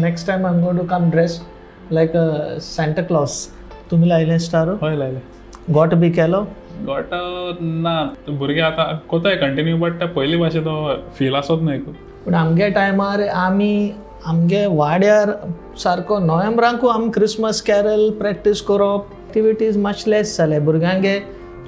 Next time I'm going to come dressed like a Santa Claus. तुम्ही लायले star? हय लायले. गोट बी केलो? गोट ना भुरगे आतां कोताय कंटिन्यू बट पयली भाशे तो फील आसत न्हय. पूण आमगे टायमार आमी आमगे वाड्यार सारको नोव्हेंबरांकू आमी क्रिसमस कॅरल प्रॅक्टीस करप एक्टिविटीज मच लेस जाले. भुरग्यांगे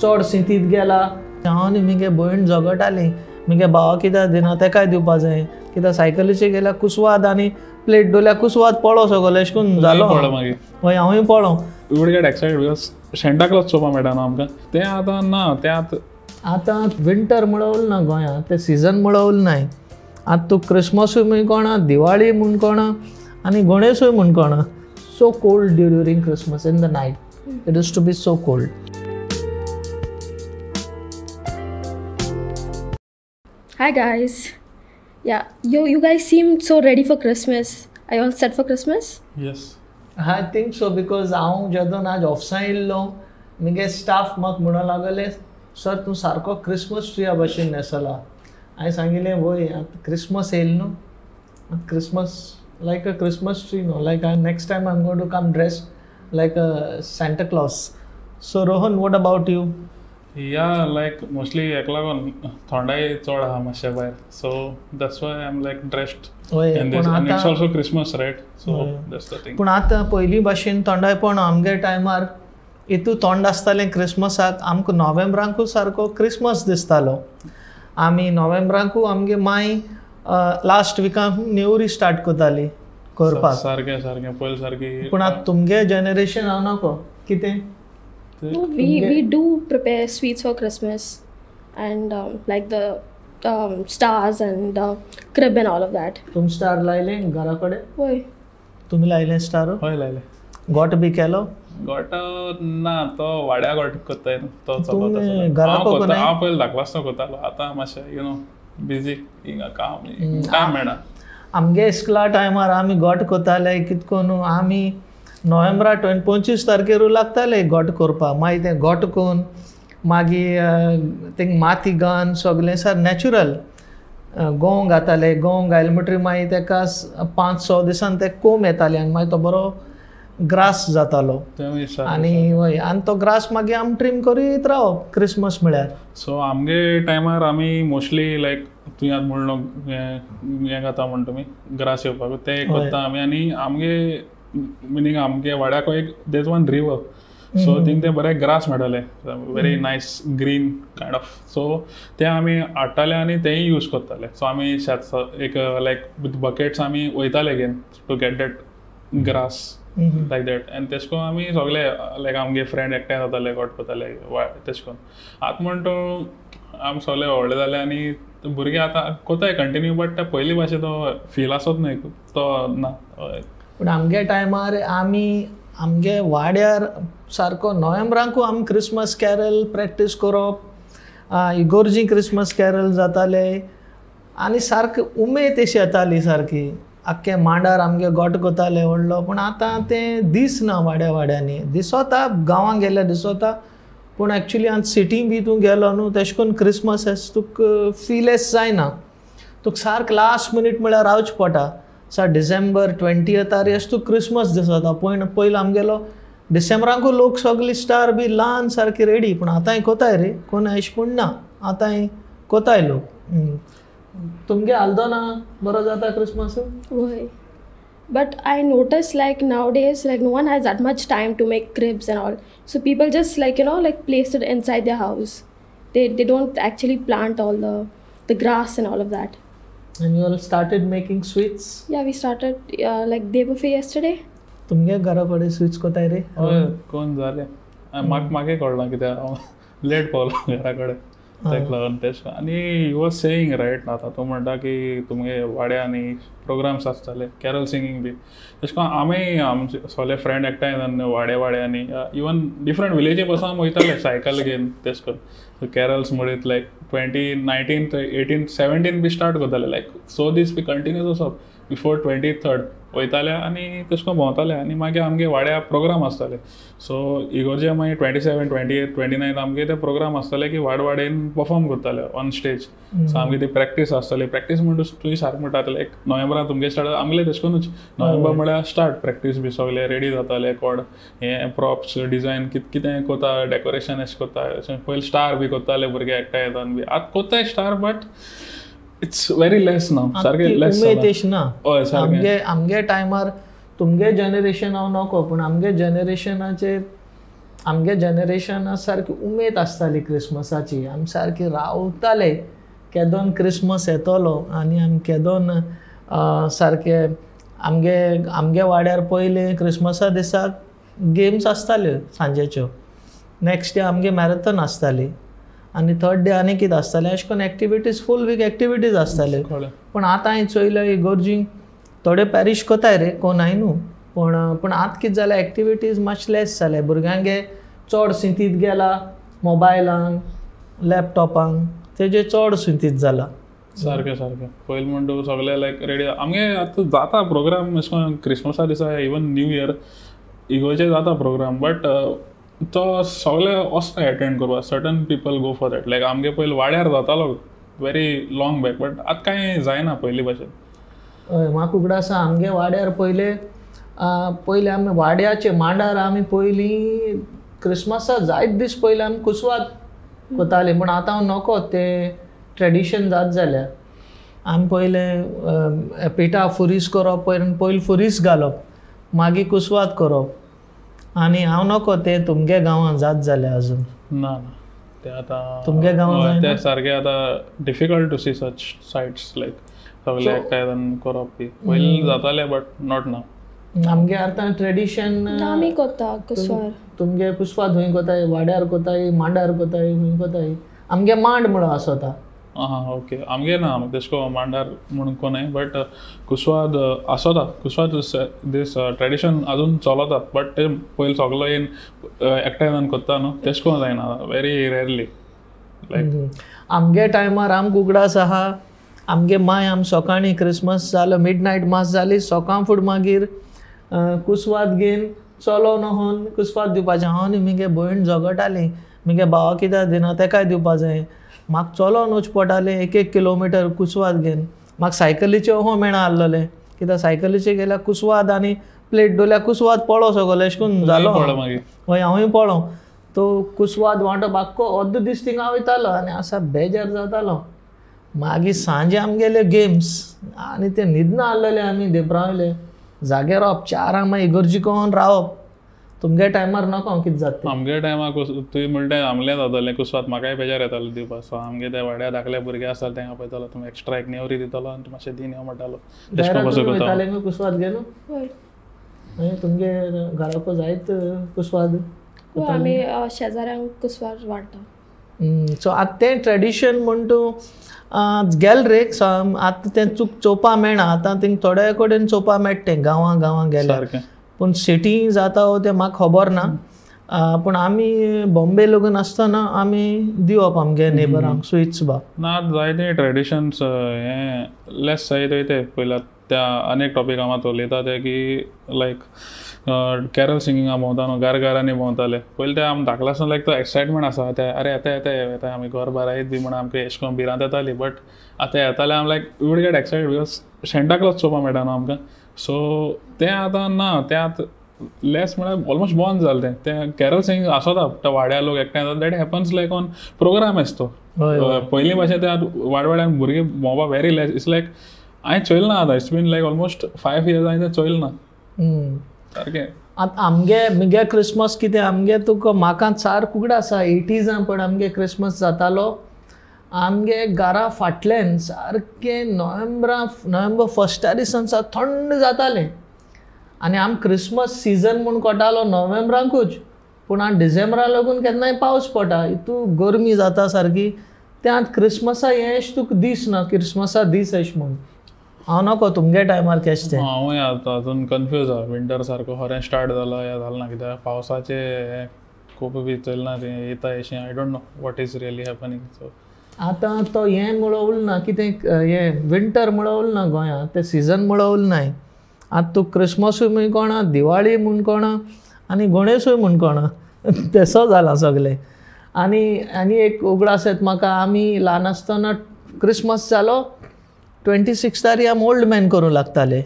चड सिटींत गेला. हांव आनी म्हगे भयण झगडटाली. म्हगे भावा कित्याक दिना तेकाय दिवपा जाय. कित्याक सायकलीचेर गेल्यार कुसवाद आनी प्लेट दवरल्यार कुसवाद पळो सगलो अशें करून जालो. मागीर हय हांवूय पळो. We would get excited because Santa Claus चोवपा मेळटा न्हू आमकां. तें आतां ना. तें आतां विंटर म्हणून ना गोंयांत. तें सिजन म्हणून नाय. आतां तूं क्रिसमसूय म्हूण कोणा, दिवाळी म्हूण कोणा आनी गणेशूय म्हूण कोणा. So cold during Christmas in the night. It is to be so cold. Hi guys. Yeah, you guys seem so ready for Christmas. Are you all set for Christmas? Yes. I think so because हांव जेदोन आज ऑफिसां येयल्लो म्हगे staff म्हाका म्हणूंक लागले sir तूं सारको Christmas ट्रिया भशेन न्हेसला. हांवें सांगिल्लें वय आतां क्रिसमस येयला न्हू. Christmas like a Christmas tree न्हू. Like next time I am going to come dress like a Santa Claus. So Rohan what about you? या लायक मोस्टली हेका लागून थंडाय चड आहा मातशे भायर. So that's why I am like dressed in this and it's also Christmas right. So that's the thing. पूण आतां पयलीं भाशेन थंडायपण आमगे टायमार इतू थंड आसतालें क्रिसमसाक. आमकां नोव्हेंबरांकू सारको क्रिसमस दिसतालो. आमी नोव्हेंबरांकू आमगे माय लास्ट विकान नेवरी स्टार्ट करताली करपाक. सारकें सारकें पयलीं सारकी. पूण आतां तुमगे जनरेशन हांव नाको कितें? No, we do prepare sweets for Christmas and like the stars and crib and all of that. तुम स्टार लायले घरा कडेन? Why? तुम्ही लायले स्टार? हय लायले. गोट बी केलो? गोट ना तो वाड्या गोट कोत्ताय न्हू तो चलता. हांव पयलीं धाकलो आसतना कोत्तालो. आतां मातशें यू नो बिजी हिंगा काम मेळना. आमगे इस्कुला टायमार आमी गोट कोताले कितकोन आमी नोव्हेंबरा 25 तारखेर लागताले गोट करपाक. मागीर तें गोट कोरून मागीर तें माती घालून सगलें सर नॅचरल गोव घाताले. गोव घायले म्हणटरी मागीर तेका 5-6 दिसान ते कोंब येताले आनी मागीर तो बरो ग्रास जातालो. आनी वय आनी तो ग्रास मागीर आमी ट्रीम करीत रावप क्रिसमस म्हळ्यार. सो आमगे टायमार आमी मोस्टली लायक तुवें आतां म्हणलो हें घाता म्हण तुमी ग्रास येवपाक तें करता आमी. आनी आमगे मिनींग आमगे वाड्याक एक देज वन रिवर. सो थिंग ते बरे ग्रास मेळटले very nice green kind of. So ते आमी हाडटाले आनी तेय यूज करताले. सो आमी एक लायक विथ बकेट्स आमी वयताले घेवन to get that grass like that. आनी तेश कोन्न आमी सगळे लायक आमगे फ्रेंड एकठांय जाताले गोट करताले तेश कोन्न. आतां म्हण तूं आमी सगळे व्हडले जाले आनी भुरगे आतां कोताय कंटिन्यू बट ते पयली भाशे तो फील आसत न्हय तो ना. पूण आमगे टायमार आमी आमगे वाड्यार सारको नोव्हेंबरांकू आमी क्रिसमस कॅरल प्रॅक्टीस करप. इगोर्जी क्रिसमस कॅरल जाताले आनी सारकी उमेद अशी येताली सारकी. आख्खे मांडार आमगे गोट कोताले व्हडलो. पूण आतां तें दीस ना वाड्यांनी. दिसोता गांवांत गेल्यार दिसोता पूण एक्चुली आतां सिटीन बी तूं गेलो न्हू तेश कोन्न क्रिसमस एस तुका फील एस जायना. तुका सारको लास्ट मिनीट म्हळ्यार रावचें पडटा. सर डिसेंबर 20th अशें तूं क्रिसमस दिसता. पयलीं आमगेलो डिसेंबरांकू लोक सगळी स्टार बी ल्हान सारकी रेडी. पूण आतांय कोताय रे कोण अशें पूण ना. आतांय कोताय लोक. तुमगे हालदो ना बरो जाता Christmas? Why? But I notice like nowadays like no one has that much time to make cribs and all. So people just like like place it inside their house. They don't actually plant all the grass and all of that. And you all started making sweets? Yeah, we started like day before yesterday. तुमगे घरा कडेन sweets कोताय रे? हय कोण जाले. म्हाका कळना कित्याक हांव लेट पावलो घरा कडेन तेका लागून तेश. आनी यू वॉज सेयींग रायट आतां तूं म्हणटा की तुमगे वाड्यांनी प्रोग्राम्स आसताले कॅरल सिंगींग बी. तेश कोन्न आमी आमचे सगळे फ्रेंड एकठांय जावन वाड्यांनी इवन डिफरंट विलेजी पासून वयताले सायकल घेवन तेश कोन्न कॅरल्स म्हणीत लायक 2019 ते 18-17 बी स्टार्ट करताले लायक. सो दीस बी कंटिन्यूस वचप बिफोर 23rd वयताले आनी तशें करून भोंवताले आनी मागीर आमगे वाड्या प्रोग्राम आसताले. सो इगोर्जे मागीर 27, 28, 29 आमगे ते प्रोग्राम आसताले की वाडेन परफॉर्म करताले ऑन स्टेज. सो आमगे ती प्रॅक्टीस आसताली. प्रॅक्टीस म्हणटा तुवें सारकें म्हणटा लायक नोव्हेंबरान तुमगे स्टार्ट आमगे तशें करूनच नोव्हेंबर म्हळ्यार स्टार्ट प्रॅक्टीस बी सगळे रेडी जाताले. कोण हें प्रॉप्स डिजायन कितें कोता डेकोरेशन एशें कोता पयलीं स्टार बी कोत्ताले भुरगे एकठांय येतान बी आतां कोत्ताय स्टार बट इट्स व्हेरी लेस नाव सारकें लेस उमेद ना. हय सारकें आमगे टायमार तुमगे जनरेशन हांव नको पूण आमगे जनरेशना सारकी उमेद आसताली क्रिसमसाची. आमी सारकी रावताले केदोन क्रिसमस येतलो आनी आमी केदोन सारके आमगे वाड्यार पयलीं क्रिसमसा दिसाक गेम्स आसताल्यो सांजेच्यो. नेक्स्ट डे आमगे मॅरेथॉन आसताली आनी थर्ड डे आनी कितें आसतालें अशें करून एक्टिविटीज फूल वीक एक्टिविटीज आसताल्यो. पूण आतां हांवें चोयलो इगोर्जींक थोडे पॅरीश कोताय रे कोणाय न्हू पूण आतां कितें जालें एक्टिविटीज मातशे लेस जाले. भुरग्यांगे चड सिंतीत गेला मोबायलांक लॅपटॉपांक तेजे चड सिंतीत जाला. सारकें पयलीं म्हणटा सगळे लायक रेडी आमगे आतां जाता प्रोग्राम अशें करून क्रिसमसा दिसा इवन न्यू इयर इगोर्जे जाता प्रोग्राम बट तो सगळे वचता एटेंड करपाक. Certain people go for that like आमगे पयलीं वाड्यार जातालो वेरी लॉंग बॅक बट आतां कांय जायना पयलीं भशेन. हय म्हाका उगडास आसा आमगे वाड्यार पयलीं आमी वाड्याचे मांडार आमी पयलीं क्रिसमसा जायत दीस पयलीं आमी कुसवात कोताली पूण आतां हांव नोको तें ट्रेडिशन जात जाल्यार. आमी पयलें पिठा फुरीस करप पयलीं फुरीस घालप मागीर कुसवात करप आनी हांव नोको तें तुमगे गांवांत जात जाल्यार अजून ना ते आतां तुमगे गांवांत ते सारकें आतां difficult to see such sights like सगळे एकठांय जावन करप बी पयलीं जातालें बट नॉट नाव. आमगे आतां ट्रेडिशन आमी कोता कुसवार. तुमगे कुसवात हूंय कोताय वाड्यार कोताय मांडार कोताय हूंय कोताय. आमगे मांड म्हणून आसोता. ओके आमगे ना तेशें को मांडार म्हणून कोनाय बट कुसवाद आसोता. कुसवाद दीस ट्रेडिशन अजून चलता बट ते पयलीं सगलो येवन एकठांय जावन कोत्ता न्हू तेशें कोन्न जायना वेरी रेरली लायक. आमगे टायमार आमकां उगडास आहा आमगे माय आमी सोकाळीं क्रिसमस जालो मिडनायट मास जाली सोकाळ फूड मागीर कुसवात घेवन चलो न्हून कुसवात दिवपाचें. हांव न्ही म्हगे भयण झगडटाली म्हगे भावा कित्याक दिना तेकाय दिवपा जाय. म्हाका चलोन वच पडटालें 1-1 किलोमिटर कुसवात घेवन. म्हाका सायकलीचेर हो मेळा आहलोलें कित्याक सायकलीचेर गेल्यार कुसवात आनी प्लेट दवरल्यार कुसवात पळो सगलो अशें करून जालो. हय हांवूय पळोवं तो कुसवात वांटप आख्खो अर्द दीस थिंगा वयतालो आनी आसा बेजार जातालो. मागीर सांजे आमगेले गेम्स आनी ते न्हिदना आहलोले आमी देपरावले जाग्यार रावप 4 मागीर इगर्जी कोण रावप. तुमगे टायमार नको कितें जाता आमगे टायमार तुवें म्हणलें आमलें जातालें कुसवात म्हाकाय बेजार येतालो दिवपाक. सो आमगे ते वाड्या धाकले भुरगे आसताले तेंका पळयतालो तुमी एक्स्ट्रा एक नेवरी दितालो आनी तूं मातशें दिन यो म्हणटालो वयताले कुसवात घेवन. तुमगे घराको जायत कुसवात आमी शेजाऱ्यांक कुसवार वांटता. सो आतां तें ट्रेडिशन म्हण तूं गेल रे आतां तें चोवपा मेळना. आतां थिंग थोड्या कडेन चोवपा मेळटा तें गांवां गेल्यार पूण सिटी जाता हो तें म्हाका खबर ना. पूण आमी बॉम्बे लगून आसतना आमी दिवप आमगे नेबरांक स्विट्स बा. ना जायते ट्रेडिशन्स हें लेस जायत वयता. पयलीं त्या आनीक टॉपीक हांव उलयता ते की लायक कॅरल सिंगिंगा भोंवता न्हू घरांनी भोंवताले. पयलीं ते आमी धाकले आसतना लायक तो एक्सायटमेंट आसा ते अरे येता आमी घर बारायत बी म्हणून आमकां अशें करून भिरांत येताली. बट आतां येताले आमी like we would get excited because Santa Claus चोवपा मेळटा न्हू आमकां. सो तें आतां ना तें आतां लेस म्हळ्यार ऑलमोस्ट बंद जालें तें कॅरल सिंगींग आसोता ते वाड्या लोक एकठांय जाता that happens like on program as तो. पयलीं भशेन ते आतां वाड्यान भुरगे भोंवपा वेरी लेस. इट्स लायक हांवें चोयल ना आतां it's been like almost 5 years हांवें तें चोयल ना सारकें. आतां आमगे क्रिसमस कितें आमगे तुका म्हाका सारको उगडास आसा 80s पण आमगे क्रिसमस जातालो. आमगे घरा फाटल्यान सारकें नोव्हेंबर 1st दिसान थंड जातालें आनी आमी क्रिसमस सिजन म्हूण कोटालो नोव्हेंबराकूच. पूण हांव डिसेंबरा लागून केन्नाय पावस पडटा हितू गरमी जाता सारकी. तें आतां क्रिसमसा हें अशें तुका दीस ना क्रिसमसा दीस अशें म्हूण. हांव नको तुमगे टायमार कशें तें हांवूय आतां अजून कन्फ्यूज आहा. विंटर सारको खरें स्टार्ट जाला या जालें ना कित्याक पावसाचें खूब बी चलना तें येता अशें I don't know what is really happening. So आतां तो हें मुळो ना कितें हें विंटर मुळो ना गोंयांत ते सिजन मुळो नाय. आतां तूं क्रिसमसूय म्हूण कोणा, दिवाळी म्हूण कोणा आनी गणेशूय म्हूण कोणा तेसो जाला सगलें. आनी एक उगडास येता म्हाका, आमी ल्हान आसतना क्रिसमस जालो 26 आमी ओल्ड मॅन करूं लागताले.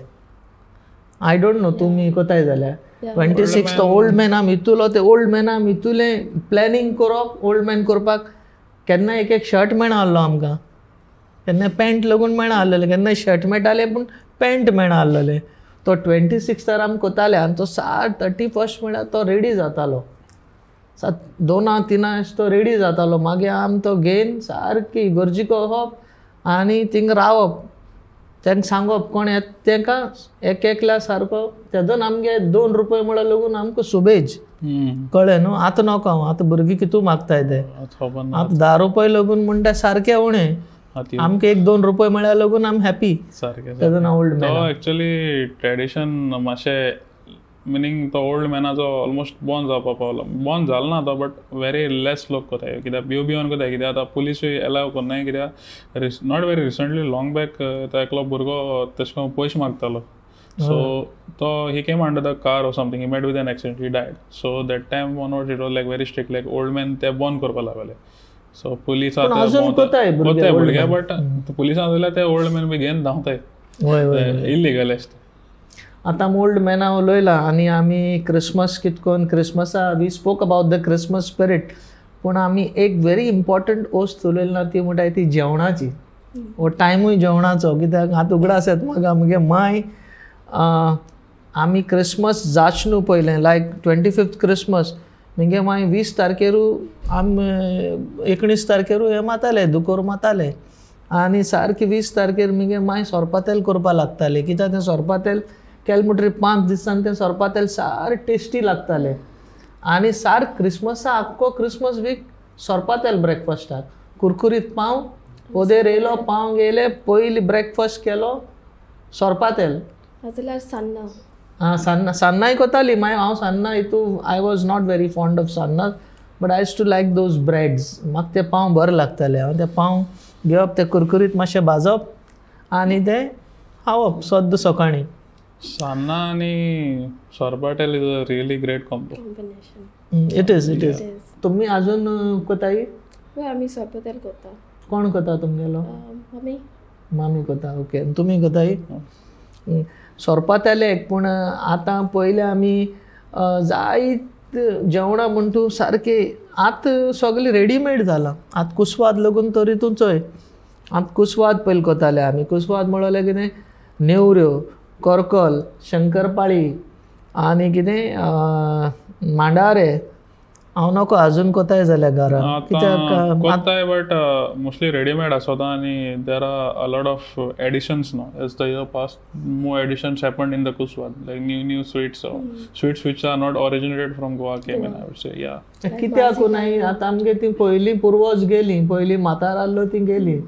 आय डोंट नो तुमी कोताय जाल्यार 26 तो ओल्ड मॅन आमी इतुलो ते ओल्ड मॅना आमी इतुलें प्लॅनिंग करप ओल्ड मॅन करपाक. केन्ना एक शर्ट मेळना आहलो आमकां, केन्ना पॅण्ट लागून मेळना आहलेलें, केन्ना शर्ट मेळटाले पूण पॅण्ट मेळना आहलेलें. तो 26 आमी कोताले आनी तो 31 म्हळ्यार तो रेडी जातालो. 2-3 तो रेडी जातालो. मागीर आमी तो घेवन सारकी इगर्जीक वचप आनी थिंगा रावप. तांकां सांगप कोण येता तांकां एकल्या सारको. तेजून आमगे 2 रुपया म्हळ्यार लागून आमकां सुबेज कळ्ळें न्हू. आतां नोको आतां भुरगीं कितू मागताय ते. आतां 10 रुपया लागून म्हण ते सारकें उणें. आमकां 1-2 रुपया म्हळ्यार लागून आमी हॅपी. तेजून ओल्ड मॅन एक्चुअली ट्रेडिशन मातशें मिनींग तो ओल्ड मॅनाचो ऑलमोस्ट बंद जावपा पावलो. बंद जालो ना तो, बट वेरी लेस लोक कोताय. कित्याक भिवन कोताय, कित्याक आतां पुलिसूय एलाव करनाय. कित्याक not very recently long back तो एकलो भुरगो तेश कोन्न पयशे मागतालो. सो तो he came under the car or something, he met with an accident, he died. So that time onwards it was like very strict, like old man ते बंद करपा लागले. सो पुलीस कोताय भुरगे, बट पुलिसां जाल्यार ते ओल्ड मॅन बी घेवन धांवताय. इल्लिगलिस्ट. आतां ओल्ड मॅना उलयला आनी आमी क्रिसमस कितकोन क्रिसमसा we spoke about the Christmas spirit. पूण आमी एक वेरी इम्पॉर्टंट वस्त उलयली ना ती म्हणटाय ती जेवणाची. हो टायमूय जेवणाचो. कित्याक आतां उगडास येता म्हाका म्हगे माय आमी क्रिसमस जाच न्हू पयलें लायक 25th क्रिसमस म्हगे माय 20 तारखेरू आमी 19 तारखेरू हें माताले दुकोर माताले. आनी सारकी 20 तारखेर म्हगे माय सोरपातेल करपा लागताले. कित्याक तें सोरपातेल केलें म्हणटरी 5 दिसान तें सोरपातेल सार टेस्टी लागतालें. आनी सार क्रिसमसा आख्खो क्रिसमस वीक सोरपातेल ब्रेकफास्टाक. कुरकुरीत पाव पोदेर येयलो, पाव घेयले, पयली ब्रेकफास्ट केलो, सोरपातेल. सान्नाय कोताली माय. हांव सान्नां हितू I was not very fond of sannas, but I use to like those breads. म्हाका ते पाव बरें लागताले. हांव ते पाव घेवप, ते कुरकुरीत मातशें भाजप आनी ते खावप सद्द सकाळीं. सान्नां आनी sorpotel is a really great combination. It is. तुमी आजून कोताय? आमी सोरपातेल कोता. कोण कोता तुमगेलो? मामी कोता. ओके. तुमी कोताय? सोरपातेलेक. पूण आतां पयलीं आमी जायत जेवणां म्हण तूं सारके आतां सगळें रेडीमेड जालां. आतां कुसवाद लागून तरी तूं चोय. आतां कुसवाद पयलीं कोताले आमी. कुसवाद म्हणल्यार कितें नेवऱ्यो, करकल, शंकरपाळी आनी कितें मांडारे. हांव नोको आजून कोताय जाल्यार घरा. कित्याक कोताय बट मोस्टली रेडीमेड आसोता आनी there are a lot of additions नाव. As the year pass more additions happened in the kuswar, like new sweets which are not originated from Goa came in, I would say. Yeah. कित्याक नाही आतां आमगे ती पयलीं पुर्वज गेलीं, पयलीं मातार आहलो ती गेलीं.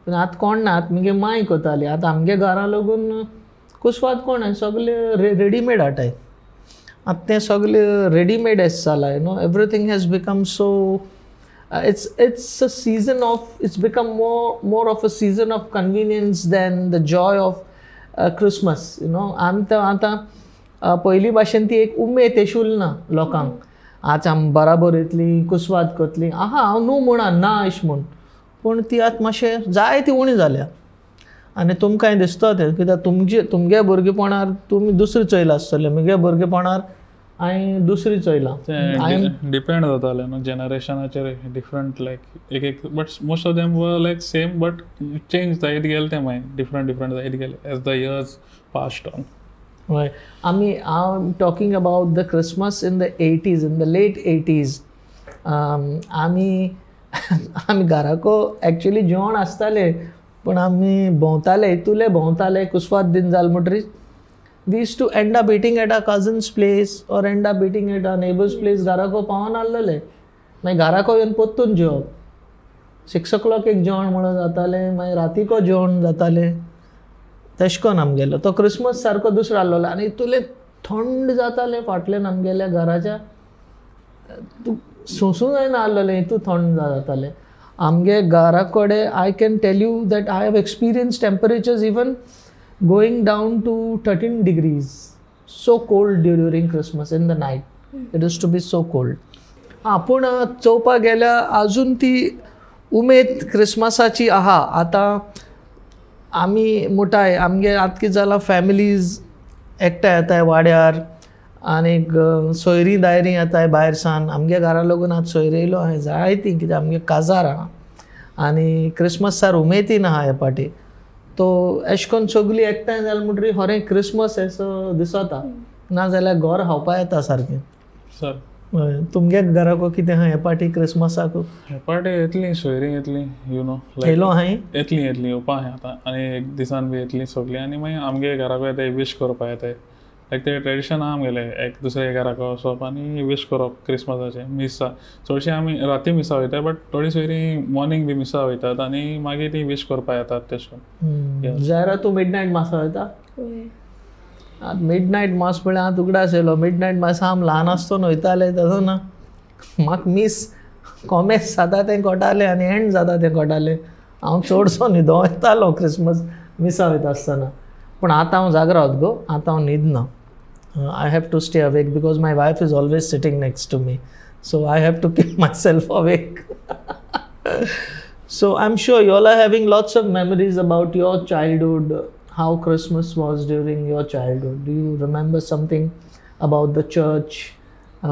पूण आतां कोण ना. आतां म्हगे माय कोताली. आतां आमगे घरा लागून कुसवाद कोण सगळें रेडीमेड हाडटाय. आतां तें सगळें रेडीमेड एस जालां. You know everything has become so it's a season of, it's become more of a season of convenience than the joy of Christmas, you know. आतां पयलीं भाशेन ती एक उमेद येशूल ना लोकांक. आज आमी बराबर येतली कुसवाद करतली. हांव न्हू म्हणा ना अशें म्हूण, पूण ती आतां मातशें जाय ती उणी जाल्या. आनी तुमकांय दिसता तें, कित्याक तुमगे भुरगेपणार तुमी दुसरी चोयला आसतले. म्हगे भुरगेपणार हांवें दुसरी चोयलां. डिपेंड जातालें न्हू जनरेशनाचेर डिफरंट, लायक एक but most of them were like same, but change जायत गेले ते मागीर डिफरंट जायत गेले as the years passed on. हय. हांव talking about the Christmas in the 80s, in the late 80s. आमी घराको एक्चुली जेवण आसतालें, पूण आमी भोंवताले, इतुले भोंवताले कुसवाद दिन जाल म्हणटरी we used to end up eating at our cousin's place or end up eating at our neighbor's place. घराको पावन आहलोले मागीर घराको येवन पोत्तून जेवप. 6 o'clock एक जेवण म्हणून जातालें, मागीर रातीको जेवण जातालें. तेश कोन्न आमगेलो तो क्रिसमस सारको दुसरो आहलोलो. आनी इतुलें थंड जातालें फाटल्यान आमगेल्या घराच्या. तूं सोंसूं जायना आहलोलें, इतू थंड जातालें. आमगे घरा कडेन I can tell you that I have experience temperatures even going down to 13 degrees. So cold during Christmas in the night. It is to be so cold. पूण चोवपाक गेल्यार अजून ती उमेद क्रिसमसाची आहा. आतां आमी मुठाय आमगे आतां कितें जालां, फॅमिलीज एकठांय येताय वाड्यार आनीक सोयरीं दायरीं येताय भायर सावन. आमगे घरा लागून आतां सोयरी येयलो हांवें जायतीं, कित्याक आमगे काजार आहा आनी क्रिसमसार उमेदीन आहा हे पाटी. तो अशें करून सगळीं एकठांय जालें म्हणटरी खरें क्रिसमस असो दिसता. नाजाल्यार घर हावपा येता सारकें. सर हय. तुमगे घराको कितें आहा हे पाटी क्रिसमसाक? हे पाटी येतली सोयरीं येतली, यू नो, येयलो हांवें येतली येवपा आहाय आतां आनी एक दिसान बी येतली सगळीं. आनी मागीर आमगे घराको येताय विश करपा येताय. लायक ते ट्रेडिशन आहा आमगेलें एक दुसरे घराको वचप आनी विश करप क्रिसमसाचें. मिसा चडशीं आमी राती मिसा वयताय, बट थोडीं सोयरीं मॉर्निंग बी मिसा वयतात आनी मागीर ती विश करपा येतात तेश कोन्न. जायरा तूं मिडनायट मासा वयता? आतां मिडनायट मास म्हळ्यार हांव तुकडास येयलो. मिडनायट मास आम ल्हान आसतना वयताले तसो ना. म्हाका मीस कॉमेस जाता तें कोटालें आनी एंड जाता तें कोटालें. हांव चडसो न्हिदो येतालो क्रिसमस मिसा वयता आसतना. पूण आतां हांव जागरावत गो. आतां हांव न्हिदना. I have to stay awake because my wife is always sitting next to me. So I have to keep myself awake. So I'm sure you all are having lots of memories about your childhood, how Christmas was during your childhood. Do you remember something about the church?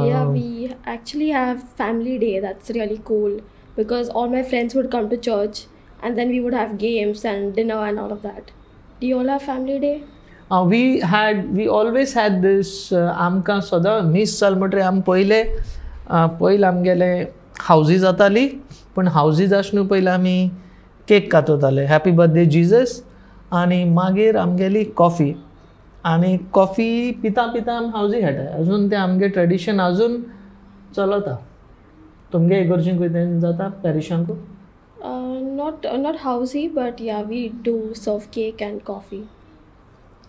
Yeah, we actually have family day. That's really cool because all my friends would come to church and then we would have games and dinner and all of that. Do you all have family day? We always had this. आमकां सदां मीस जाल म्हणटरी आम पयले आमगेले houses जाताली. पूण houses आसनू पयलीं आमी केक कातताले, हॅपी बर्थडे जिजस. आनी मागीर आमगेली कॉफी. आनी कॉफी पिता पिता आमी हावजी खेळटाय. अजून तें आमगे ट्रेडिशन अजून चलता. तुमगे इगर्जींक कितें जाता पॅरिशांकू? Not housey, but yeah, we do serve cake and coffee.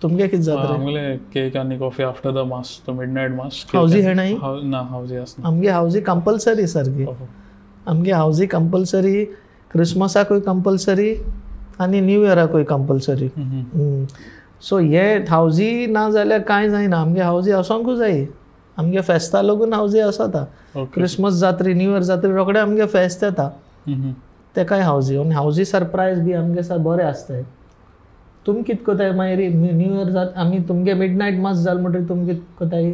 तुमगे कितें जाता? आमगेले केक आनी coffee after the mass, the midnight mass. हावजी हेणाय? ना, हावजी आसना. आमगे हावजी कंपल्सरी सारकी. आमगे हावजी कंपल्सरी, क्रिसमसाकूय कंपल्सरी आनी न्यू इयराकूय कंपल्सरी. सो हे हावजी ना जाल्यार कांय जायना. आमगे हावजी आसोंकूच जाय. आमगे फेस्ता लागून हावजी आसता. क्रिसमस जात्री, न्यू इयर जात्री रोखडे आमगे फेस्त येता. तेकाय हावजी. आनी हावजी सरप्रायज बी आमगे सार बरें आसताय. तुम कित कोताय मागीर न्यू इयर जात आमी तुमगे मिडनायट मास जाल म्हणटरी तुम कित कोताय?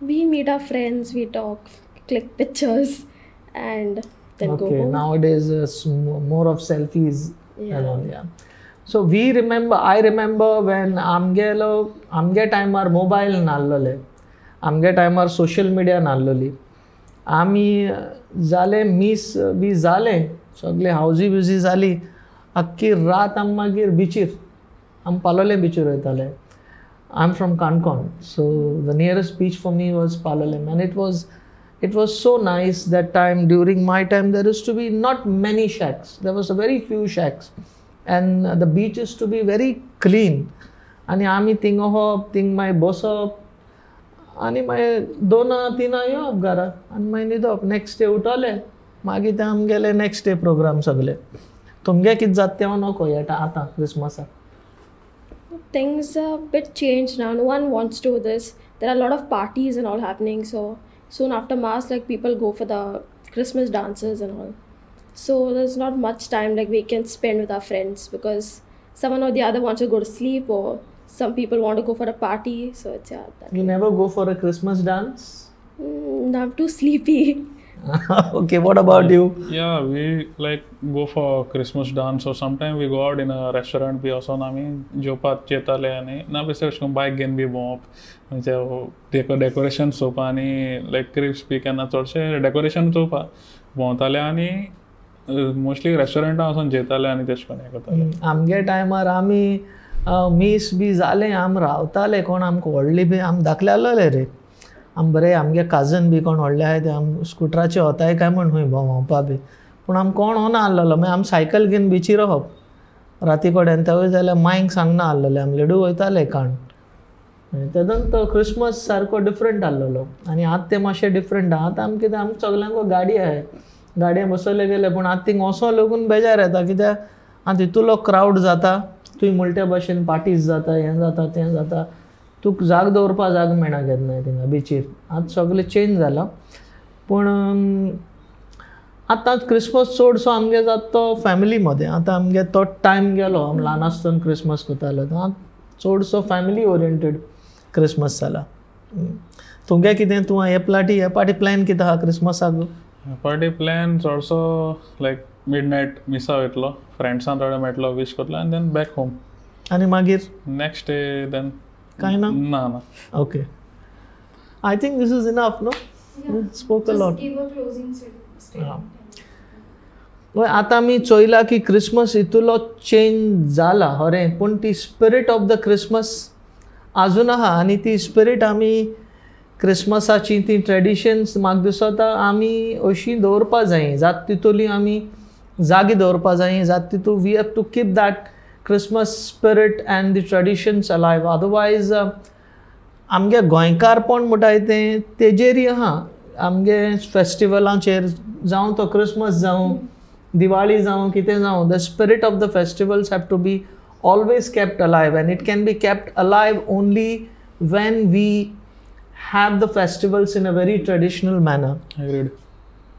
We meet our friends, we talk, click pictures and then go home. Nowadays more of selfies. Yeah. So I remember when आमगे टायमार मोबायल नासलोले. आमगे टायमार सोशल मिडिया नासलोली. आमी जाले मीस बी जाले सगळे हावजी बिजी जाली. अख्खी रात आम मागीर बिचीर आम पालोलें बिचीर वयताले. I am from Canacona, so the nearest beach for me was Palolem. End it was so nice that time. During my time there used to be not many shacks. There was a very few shacks and the beach used to be very clean. आनी आमी thing वोसप, thing मागीर बसप आनी मागीर 2-3 येवप घरा आनी मागीर न्हिदप. नेक्स्ट डे उठोले मागीर ते आमगेले नेक्स्ट डे प्रोग्राम सगळे. तुमगे कितें जाता तें नको येता आतां क्रिसमसाक? Things are a bit changed now. No one wants to do this. There are a lot of parties and all happening. So soon after mass, like people go for the Christmas dances and all. So there's not much time like we can spend with our friends because someone or the other wants to go to sleep or some people want to go for a party. So it's You never go for a Christmas dance? I'm too sleepy. Okay, what about you? Yeah, we like go for Christmas dance or sometimes we go out in a restaurant bhi also nami jopat chetale ani na besesh kom bike gen bhi bomb म्हणजे decoration चोवपा आनी लायक Cripps बी केन्ना चडशे decoration चोवपा भोंवताले आनी mostly रेस्टॉरंटां वचून जेवताले आनी तेश कोन्न हें करताले. आमगे टायमार आमी मीस बी जालें आम रावताले. कोण आमकां व्हडली बी आम धाकले रे. आम बरे आमगे काजन बी कोण व्हडले आहाय ते आम स्कुटराचे वताय काय म्हण खंय भोंवपा बी. पूण आम कोण होना आहलोलो. मागीर आम सायकल घेवन बिचीर वचप राती कडेन. तेवूय जाल्यार मांयक सांगना आहलोले. आम लेडू वयताले काण. तेदून तो क्रिसमस सारको डिफरंट आहलोलो आनी आतां ते मातशें डिफरंट आहा. आतां आम कितें आमकां सगल्यांक गाडी आहाय. गाडयेन बसयले गेले पूण आतां थिंग वचो लागून बेजार येता कित्याक आतां तितूलो क्रावड जाता थंय म्हणटे भशेन पार्टीज जाता हें जाता तें जाता तुका जाग दवरपा जाग मेळना केन्नाय थिंगा बिचीर आतां सगळें चेंज जालां पूण आतां क्रिसमस चडसो आमगे जाता तो फॅमिली मदें आतां आमगे तो टायम गेलो आमी ल्हान आसतना क्रिसमस करताले आतां चडसो फॅमिली ओरिएंटेड क्रिसमस जाला तुमगे कितें तूं हे पार्टी प्लॅन कितें आहा क्रिसमसाक पार्टी प्लॅन चडसो लायक मिडनायट मिसा वयतलो फ्रेंड्सां थोडे मेळटलो विश करतलो आनी देन बॅक होम आनी मागीर नेक्स्ट डे देन कांय ना ना okay I think this is enough no spoke a lot हय आतां आमी चोयलां की क्रिसमस इतुलो चेंज जाला खरें पूण ती स्पिरीट ऑफ द क्रिसमस आजून आहा आनी ती स्पिरीट आमी क्रिसमसाची ती ट्रेडिशन्स म्हाका दिसता आमी अशी दवरपा जाय जात तितूली आमी जागी दवरपा जाय जात तितू we have to keep that Christmas spirit and the traditions alive otherwise आमगे गोंयकारपण म्हणटाय तें तेजेरी आहा आमगे फेस्टिवलांचेर जावं तो क्रिसमस जावं दिवाळी जावं कितें जावं the spirit of the festivals have to be always kept alive and it can be kept alive only when we have the festivals in a very traditional manner. Agreed.